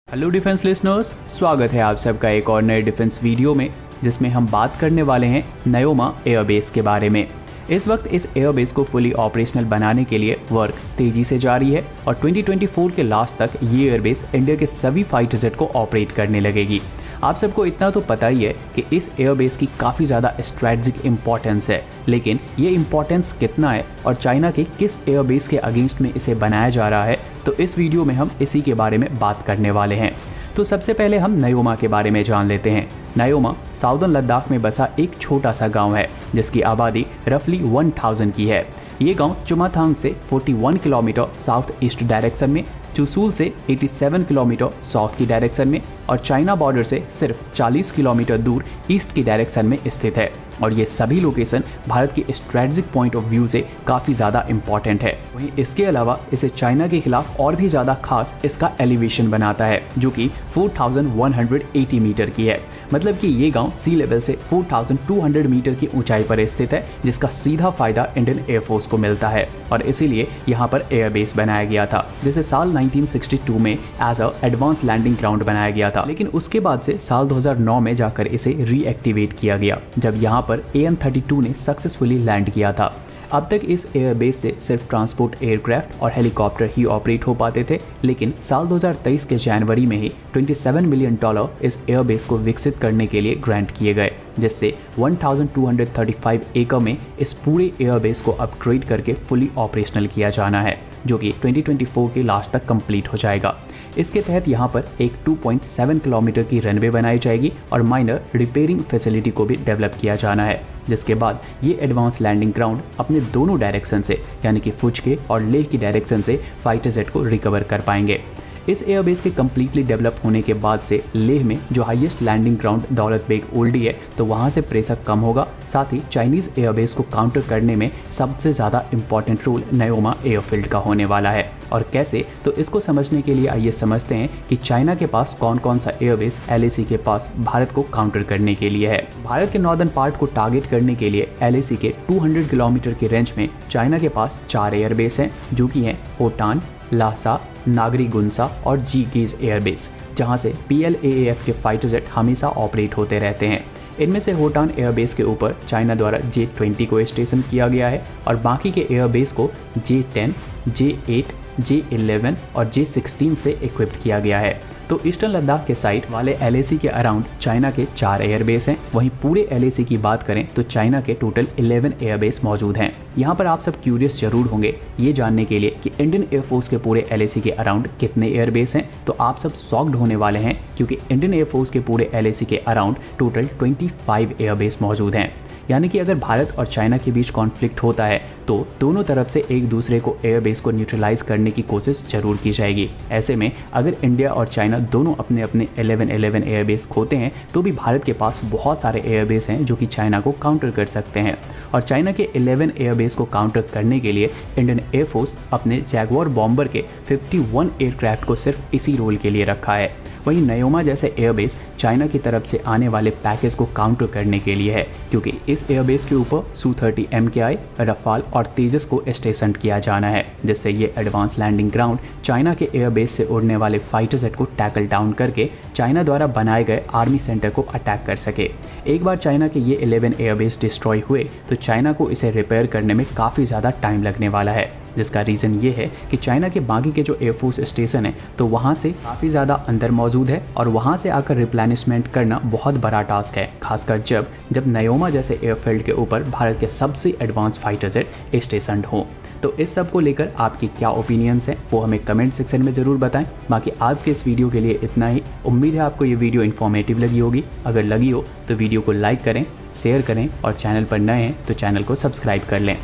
Hello defence listeners, स्वागत है आप सबका एक और नए डिफेंस वीडियो में जिसमें हम बात करने वाले हैं नयोमा एयरबेस के बारे में। इस वक्त इस एयरबेस को फुली ऑपरेशनल बनाने के लिए वर्क तेजी से जारी है और 2024 के लास्ट तक ये एयरबेस इंडिया के सभी फाइटर जेट को ऑपरेट करने लगेगी। आप सबको इतना तो पता ही है कि इस एयरबेस की काफ़ी ज़्यादा स्ट्रेटजिक इंपॉर्टेंस है, लेकिन ये इंपॉर्टेंस कितना है और चाइना के किस एयरबेस के अगेंस्ट में इसे बनाया जा रहा है, तो इस वीडियो में हम इसी के बारे में बात करने वाले हैं। तो सबसे पहले हम नयोमा के बारे में जान लेते हैं। नयोमा साउदर्न लद्दाख में बसा एक छोटा सा गांव है जिसकी आबादी रफली 1000 की है। ये गांव चुमाथांग से 41 किलोमीटर साउथ ईस्ट डायरेक्शन में, चुसूल से 87 किलोमीटर साउथ की डायरेक्शन में और चाइना बॉर्डर से सिर्फ 40 किलोमीटर दूर ईस्ट की डायरेक्शन में स्थित है। और ये सभी लोकेशन भारत की स्ट्रेटजिक पॉइंट ऑफ व्यू से काफ़ी ज़्यादा इंपॉर्टेंट है। वहीं इसके अलावा इसे चाइना के खिलाफ और भी ज़्यादा खास इसका एलिवेशन बनाता है जो कि 4180 मीटर की है। मतलब कि ये गांव सी लेवल से 4200 मीटर की ऊंचाई पर स्थित है, जिसका सीधा फायदा इंडियन एयरफोर्स को मिलता है और इसीलिए यहाँ पर एयरबेस बनाया गया था, जिसे साल 1962 में as a advance landing ground बनाया गया था। लेकिन उसके बाद से साल 2009 में जाकर इसे रीएक्टिवेट किया गया, जब यहाँ पर AN-32 ने सक्सेसफुली लैंड किया था। अब तक इस एयरबेस से सिर्फ ट्रांसपोर्ट एयरक्राफ्ट और हेलीकॉप्टर ही ऑपरेट हो पाते थे, लेकिन साल 2023 के जनवरी में ही $27 मिलियन इस एयरबेस को विकसित करने के लिए ग्रांट किए गए, जिससे 1235 एकड़ में इस पूरे एयरबेस को अपग्रेड करके फुली ऑपरेशनल किया जाना है, जो कि 2024 के लास्ट तक कंप्लीट हो जाएगा। इसके तहत यहाँ पर एक 2.7 किलोमीटर की रनवे बनाई जाएगी और माइनर रिपेयरिंग फैसिलिटी को भी डेवलप किया जाना है, जिसके बाद ये एडवांस लैंडिंग ग्राउंड अपने दोनों डायरेक्शन से यानी कि फुज के और लेह की डायरेक्शन से फाइटर जेट को रिकवर कर पाएंगे। इस एयरबेस के कम्प्लीटली डेवलप होने के बाद से लेह में जो highest landing ground Daulat Beg Oldi है, तो वहाँ से प्रेशर कम होगा। साथ ही चाइनीज़ एयरबेस को काउंटर करने में सबसे ज़्यादा इंपॉर्टेंट रोल नयोमा एयरफील्ड का होने वाला है। और कैसे, तो इसको समझने के लिए आइए समझते हैं कि चाइना के पास कौन कौन सा एयरबेस LAC के पास भारत को काउंटर करने के लिए है। भारत के नॉर्दर्न पार्ट को टारगेट करने के लिए LAC के 200 किलोमीटर के रेंज में चाइना के पास 4 एयरबेस हैं, जो कि हैं होटान, लासा, नागरीगुंसा और जी-गेज एयरबेस, जहां से PLAAF के फाइटर जेट हमेशा ऑपरेट होते रहते हैं। इनमें से होटान एयरबेस के ऊपर चाइना द्वारा J-20 को स्टेशन किया गया है और बाकी के एयरबेस को J-10, J-8, J-11 और J-16 से इक्विप्ड किया गया है। तो ईस्टर्न लद्दाख के साइड वाले LAC के अराउंड चाइना के 4 एयरबेस हैं। वहीं पूरे LAC की बात करें तो चाइना के टोटल 11 एयरबेस मौजूद हैं। यहाँ पर आप सब क्यूरियस जरूर होंगे ये जानने के लिए कि इंडियन एयरफोर्स के पूरे LAC के अराउंड कितने एयरबेस हैं। तो आप सब शॉक्ड होने वाले हैं, क्योंकि इंडियन एयरफोर्स के पूरे LAC के अराउंड टोटल 25 एयरबेस मौजूद हैं। यानी कि अगर भारत और चाइना के बीच कॉन्फ्लिक्ट होता है तो दोनों तरफ से एक दूसरे को एयरबेस को न्यूट्रलाइज करने की कोशिश जरूर की जाएगी। ऐसे में अगर इंडिया और चाइना दोनों अपने अपने 11 एयरबेस खोते हैं तो भी भारत के पास बहुत सारे एयरबेस हैं जो कि चाइना को काउंटर कर सकते हैं। और चाइना के 11 एयरबेस को काउंटर करने के लिए इंडियन एयरफोर्स अपने जैगुआर बॉम्बर के 51 एयरक्राफ्ट को सिर्फ इसी रोल के लिए रखा है। वहीं नयोमा जैसे एयरबेस चाइना की तरफ से आने वाले पैकेज को काउंटर करने के लिए है, क्योंकि इस एयरबेस के ऊपर Su-30 MKI, रफाल और तेजस को स्टेशन किया जाना है, जिससे ये एडवांस लैंडिंग ग्राउंड चाइना के एयरबेस से उड़ने वाले फाइटर जेट को टैकल डाउन करके चाइना द्वारा बनाए गए आर्मी सेंटर को अटैक कर सके। एक बार चाइना के ये 11 एयरबेस डिस्ट्रॉय हुए तो चाइना को इसे रिपेयर करने में काफ़ी ज़्यादा टाइम लगने वाला है, जिसका रीज़न ये है कि चाइना के बाकी के जो एयरफोर्स स्टेशन है तो वहाँ से काफ़ी ज़्यादा अंदर मौजूद है और वहाँ से आकर रिप्लेनिशमेंट करना बहुत बड़ा टास्क है, खासकर जब नयोमा जैसे एयरफील्ड के ऊपर भारत के सबसे एडवांस फाइटर जेट स्टेशन हो। तो इस सब को लेकर आपकी क्या ओपिनियंस हैं वो हमें कमेंट सेक्शन में ज़रूर बताएं। बाकी आज के इस वीडियो के लिए इतना ही। उम्मीद है आपको ये वीडियो इन्फॉर्मेटिव लगी होगी। अगर लगी हो तो वीडियो को लाइक करें, शेयर करें और चैनल पर नए हैं तो चैनल को सब्सक्राइब कर लें।